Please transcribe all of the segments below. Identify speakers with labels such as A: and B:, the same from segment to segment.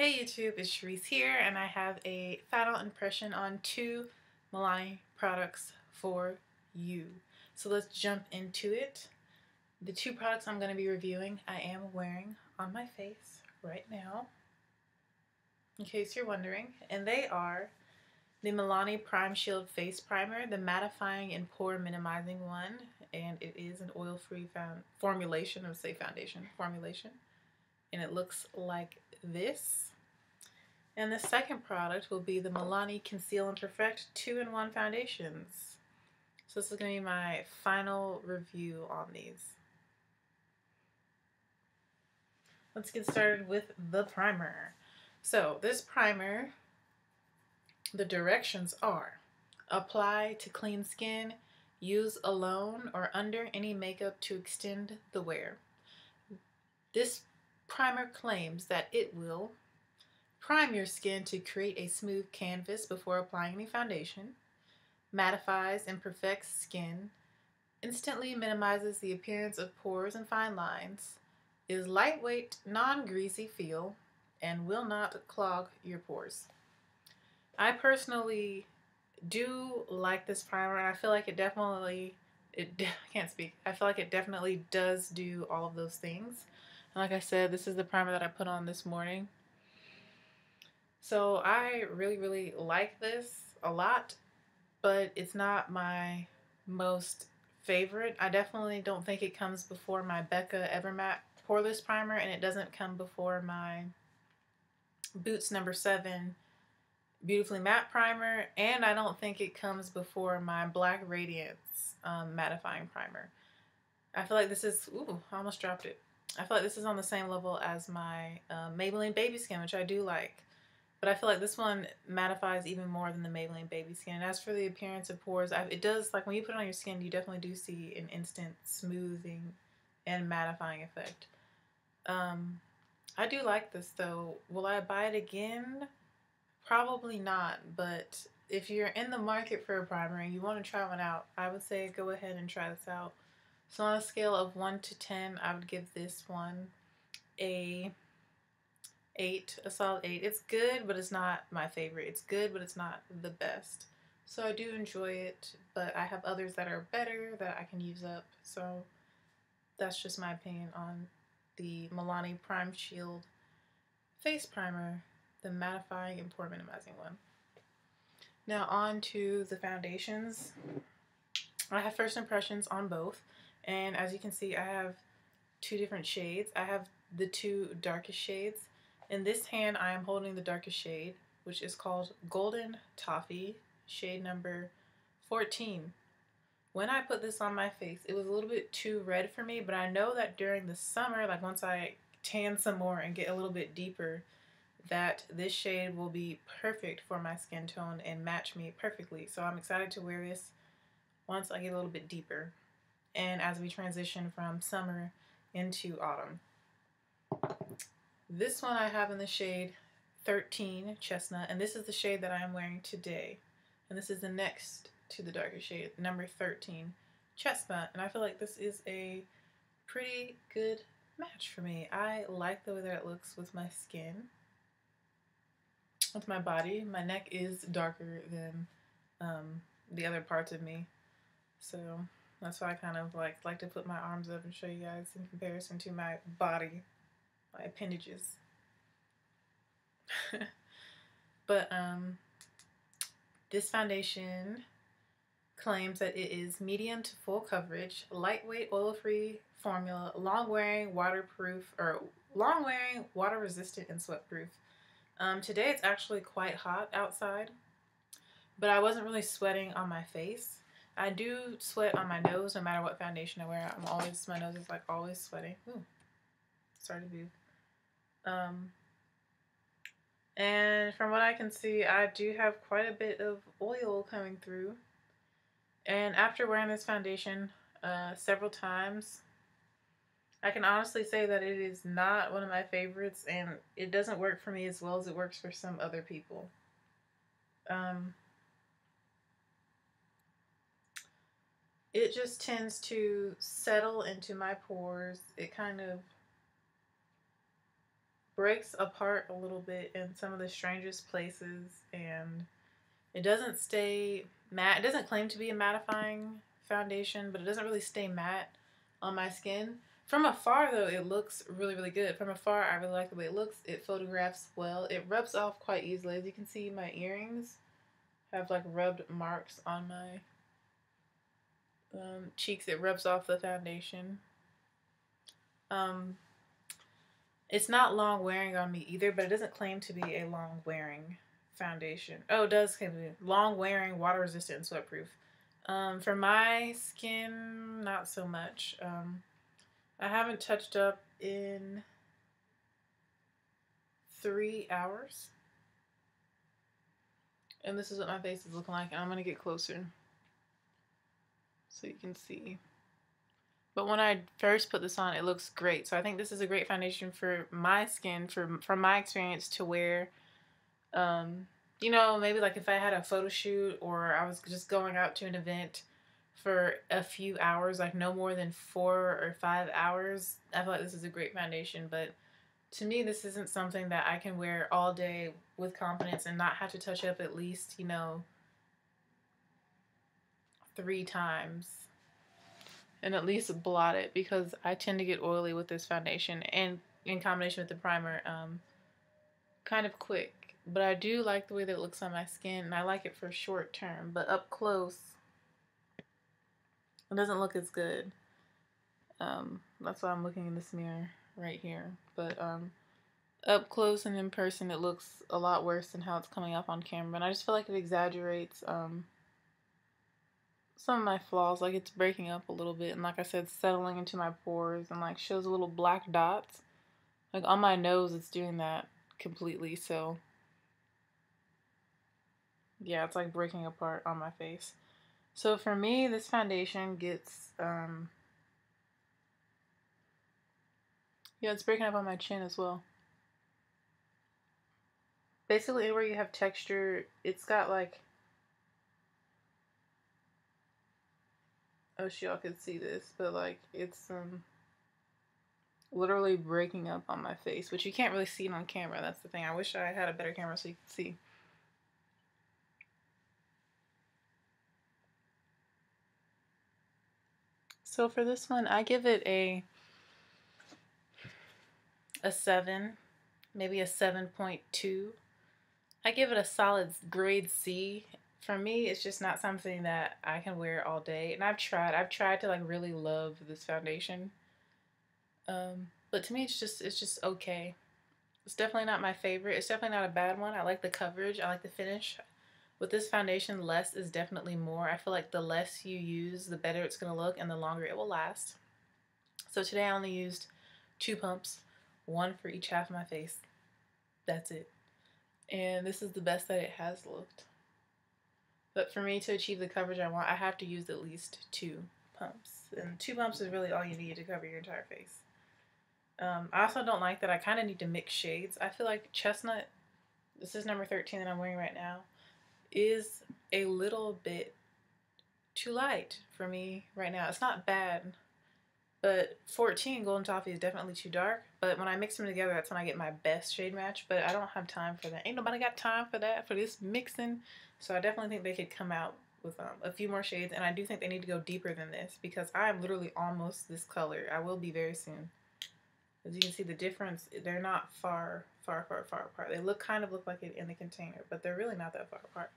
A: Hey YouTube, it's Cherise here, and I have a final impression on two MILANI products for you. So let's jump into it. The two products I'm going to be reviewing, I am wearing on my face right now, in case you're wondering, and they are the MILANI Prime Shield Face Primer, the mattifying and pore minimizing one, and it is an oil-free formulation, I would say foundation formulation, and it looks like this. And the second product will be the MILANI Conceal and Perfect 2-in-1 foundations. So this is going to be my final review on these. Let's get started with the primer. So this primer, the directions are: apply to clean skin, use alone or under any makeup to extend the wear. This primer claims that it will prime your skin to create a smooth canvas before applying any foundation, mattifies and perfects skin, instantly minimizes the appearance of pores and fine lines, is lightweight, non-greasy feel, and will not clog your pores. I personally do like this primer, and I feel like I feel like it definitely does do all of those things. And like I said, this is the primer that I put on this morning. So I really like this a lot, but it's not my most favorite. I definitely don't think it comes before my Becca Evermatte Poreless Primer, and it doesn't come before my Boots No. 7 Beautifully Matte Primer, and I don't think it comes before my Black Radiance Mattifying Primer. I feel like this is, ooh, I almost dropped it. I feel like this is on the same level as my Maybelline Baby Skin, which I do like. But I feel like this one mattifies even more than the Maybelline Baby Skin. And as for the appearance of pores, it does, like when you put it on your skin, you definitely do see an instant smoothing and mattifying effect. I do like this though. Will I buy it again? Probably not, but if you're in the market for a primer and you want to try one out, I would say go ahead and try this out. So on a scale of 1 to 10, I would give this one a solid 8. It's good, but it's not my favorite. It's good, but it's not the best. So I do enjoy it, but I have others that are better that I can use up. So that's just my opinion on the MILANI Prime Shield Face Primer, the mattifying and pore minimizing one. Now on to the foundations. I have first impressions on both, and as you can see, I have two different shades. I have the two darkest shades. In this hand, I am holding the darkest shade, which is called Golden Toffee, shade number 14. When I put this on my face, it was a little bit too red for me, but I know that during the summer, like once I tan some more and get a little bit deeper, that this shade will be perfect for my skin tone and match me perfectly. So I'm excited to wear this once I get a little bit deeper and as we transition from summer into autumn. This one I have in the shade 13 Chestnut, and this is the shade that I am wearing today. And this is the next to the darker shade, number 13 Chestnut. And I feel like this is a pretty good match for me. I like the way that it looks with my skin, with my body. My neck is darker than the other parts of me. So that's why I kind of like to put my arms up and show you guys in comparison to my body, my appendages. But this foundation claims that it is medium to full coverage, lightweight, oil-free formula, long-wearing, waterproof, or long-wearing, water-resistant, and sweat-proof. Today it's actually quite hot outside, but I wasn't really sweating on my face. I do sweat on my nose no matter what foundation I wear. My nose is like always sweating. Ooh, sorry to be. And from what I can see, I do have quite a bit of oil coming through. And after wearing this foundation several times, I can honestly say that it is not one of my favorites, and it doesn't work for me as well as it works for some other people. It just tends to settle into my pores. It kind of breaks apart a little bit in some of the strangest places, and it doesn't stay matte. It doesn't claim to be a mattifying foundation, but it doesn't really stay matte on my skin. From afar, though, it looks really, really good. From afar, I really like the way it looks. It photographs well. It rubs off quite easily. As you can see, my earrings have like rubbed marks on my cheeks. It rubs off the foundation. It's not long wearing on me either, but it doesn't claim to be a long wearing foundation. Oh, it does claim to be long wearing, water resistant, and sweat proof. For my skin, not so much. I haven't touched up in 3 hours. And this is what my face is looking like. And I'm going to get closer so you can see. But when I first put this on, it looks great. So I think this is a great foundation for my skin, from my experience, to wear. You know, maybe like if I had a photo shoot or I was just going out to an event for a few hours, like no more than 4 or 5 hours, I feel like this is a great foundation. But to me, this isn't something that I can wear all day with confidence and not have to touch up at least, you know, 3 times and at least blot it, because I tend to get oily with this foundation, and in combination with the primer, kind of quick. But I do like the way that it looks on my skin, and I like it for short term, but up close it doesn't look as good. That's why I'm looking in this mirror right here. But up close and in person, it looks a lot worse than how it's coming off on camera. And I just feel like it exaggerates some of my flaws. Like, it's breaking up a little bit, and like I said, settling into my pores, and like shows little black dots. Like on my nose, it's doing that completely. So yeah, it's like breaking apart on my face. So for me, this foundation gets, yeah, it's breaking up on my chin as well. Basically, anywhere you have texture, it's got like, I wish y'all could see this, but like it's literally breaking up on my face, which you can't really see it on camera. That's the thing. I wish I had a better camera so you could see. So for this one, I give it a 7, maybe a 7.2. I give it a solid grade C. For me, it's just not something that I can wear all day. And I've tried to like really love this foundation. But to me, it's just okay. It's definitely not my favorite. It's definitely not a bad one. I like the coverage. I like the finish. With this foundation, less is definitely more. I feel like the less you use, the better it's going to look and the longer it will last. So today I only used 2 pumps, 1 for each half of my face. That's it. And this is the best that it has looked. But for me to achieve the coverage I want, I have to use at least 2 pumps. And 2 pumps is really all you need to cover your entire face. I also don't like that I kind of need to mix shades. I feel like Chestnut, this is number 13 that I'm wearing right now, is a little bit too light for me right now. It's not bad, but 14 Golden Toffee is definitely too dark. But when I mix them together, that's when I get my best shade match. But I don't have time for that. Ain't nobody got time for that, for this mixing. So I definitely think they could come out with a few more shades. And I do think they need to go deeper than this, because I'm literally almost this color. I will be very soon. As you can see the difference, they're not far apart. They kind of look like it in the container, but they're really not that far apart.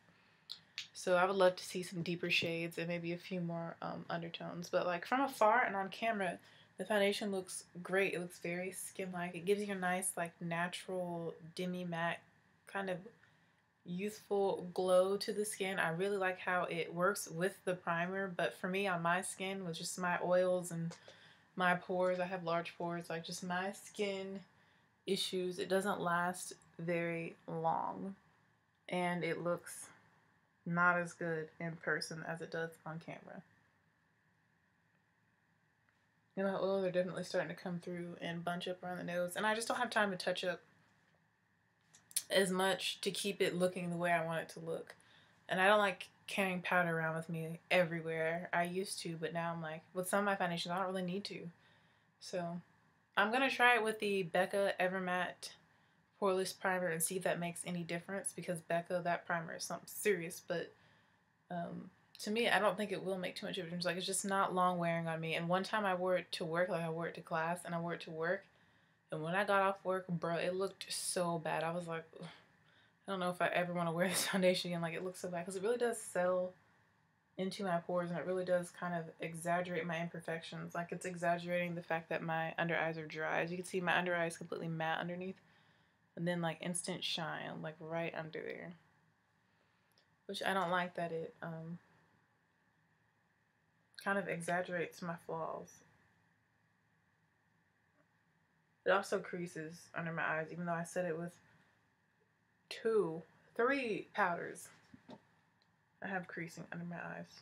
A: So I would love to see some deeper shades and maybe a few more undertones. But like from afar and on camera, the foundation looks great. It looks very skin-like. It gives you a nice like natural demi-matte kind of youthful glow to the skin. I really like how it works with the primer, but for me on my skin, with just my oils and my pores, I have large pores, like just my skin issues, it doesn't last very long, and it looks not as good in person as it does on camera. And my oils are definitely starting to come through and bunch up around the nose, and I just don't have time to touch up as much to keep it looking the way I want it to look. And I don't like carrying powder around with me everywhere. I used to, but now I'm like, with some of my foundations, I don't really need to. So I'm going to try it with the Becca Evermatte poreless primer and see if that makes any difference, because Becca, that primer is something serious, but to me, I don't think it will make too much of a difference. Like, it's just not long wearing on me. And one time I wore it to work, like I wore it to class and I wore it to work. And when I got off work, bro, it looked so bad. I was like, ugh, I don't know if I ever want to wear this foundation again. Like, it looks so bad because it really does settle into my pores, and it really does kind of exaggerate my imperfections. Like, it's exaggerating the fact that my under eyes are dry. As you can see, my under eye is completely matte underneath, and then like instant shine like right under there, which I don't like that it kind of exaggerates my flaws. It also creases under my eyes, even though I set it with 3 powders. I have creasing under my eyes.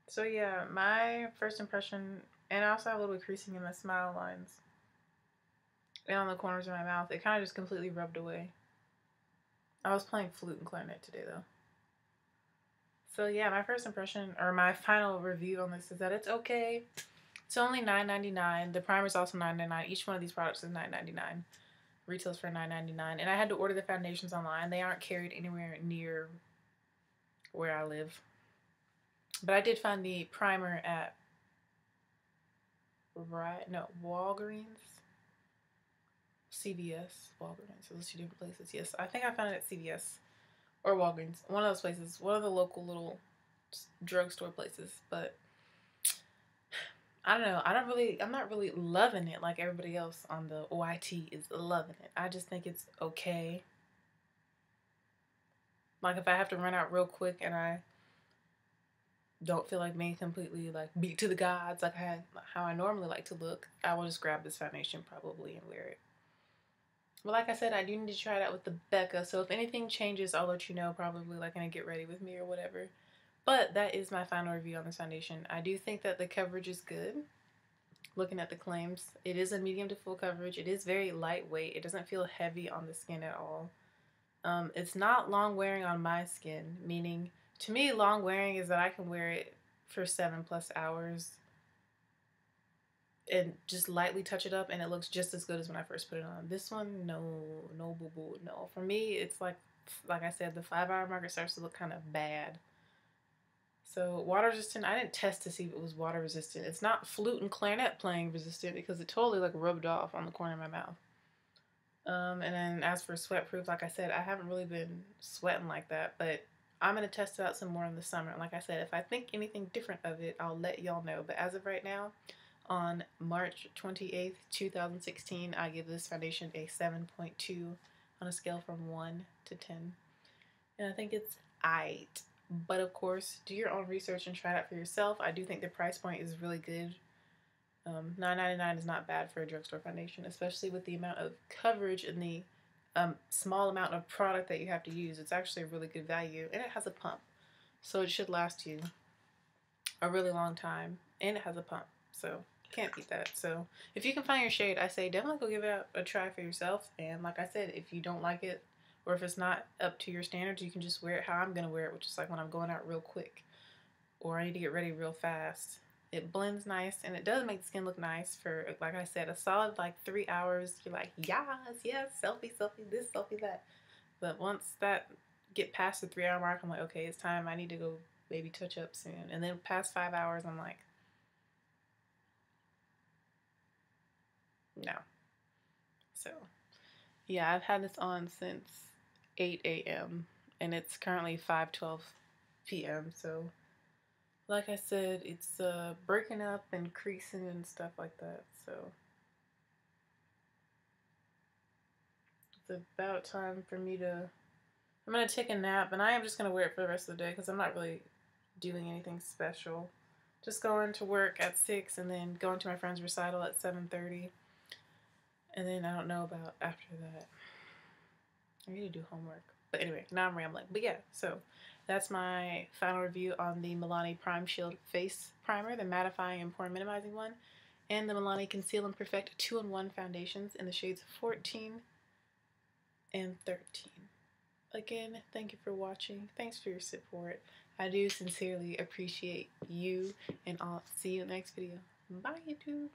A: So yeah, my first impression, and I also have a little bit of creasing in my smile lines and on the corners of my mouth. It kind of just completely rubbed away. I was playing flute and clarinet today though. So yeah, my first impression, or my final review on this, is that it's okay. It's only $9.99. The primer is also $9.99. Each one of these products is $9.99. Retails for $9.99. And I had to order the foundations online. They aren't carried anywhere near where I live. But I did find the primer at Walgreens. CVS. Walgreens. So those 2 different places. Yes, I think I found it at CVS or Walgreens. One of those places. One of the local little drugstore places. But I don't know. I'm not really loving it like everybody else on the OIT is loving it. I just think it's okay. Like, if I have to run out real quick and I don't feel like being completely like beat to the gods like how I normally like to look, I will just grab this foundation probably and wear it. But like I said, I do need to try it out with the Becca, so if anything changes, I'll let you know, probably like in a get ready with me or whatever. But that is my final review on this foundation. I do think that the coverage is good. Looking at the claims, it is a medium to full coverage. It is very lightweight. It doesn't feel heavy on the skin at all. It's not long wearing on my skin, meaning to me long wearing is that I can wear it for 7+ hours and just lightly touch it up and it looks just as good as when I first put it on. This one, no boo boo, no. For me, it's like I said, the 5-hour mark, it starts to look kind of bad. So water resistant, I didn't test to see if it was water resistant. It's not flute and clarinet playing resistant because it totally like rubbed off on the corner of my mouth. And then as for sweat proof, like I said, I haven't really been sweating like that, but I'm going to test it out some more in the summer. And like I said, if I think anything different of it, I'll let y'all know. But as of right now, on March 28th, 2016, I give this foundation a 7.2 on a scale from 1 to 10. And I think it's aight. But of course, do your own research and try it out for yourself. I do think the price point is really good. $9.99 is not bad for a drugstore foundation, especially with the amount of coverage and the small amount of product that you have to use. It's actually a really good value, and it has a pump, so it should last you a really long time, and it has a pump, so can't beat that. So if you can find your shade, I say definitely go give it a try for yourself. And like I said, if you don't like it or if it's not up to your standards, you can just wear it how I'm gonna wear it, which is like when I'm going out real quick or I need to get ready real fast. It blends nice, and it does make the skin look nice for, like I said, a solid like 3 hours. You're like, yes, selfie, this, selfie, that. But once that get past the 3-hour mark, I'm like, okay, it's time. I need to go maybe touch up soon. And then past 5 hours, I'm like, no. So, yeah, I've had this on since 8 a.m. and it's currently 5:12 p.m. So, like I said, it's breaking up and creasing and stuff like that, so it's about time for me to, I'm going to take a nap, and I am just going to wear it for the rest of the day because I'm not really doing anything special. Just going to work at 6 and then going to my friend's recital at 7:30, and then I don't know about after that. I need to do homework. But anyway, now I'm rambling. But yeah, so that's my final review on the MILANI Prime Shield Face Primer, the mattifying and pore minimizing one, and the MILANI Conceal and Perfect 2-in-1 foundations in the shades 14 and 13. Again, thank you for watching. Thanks for your support. I do sincerely appreciate you, and I'll see you in the next video. Bye, YouTube.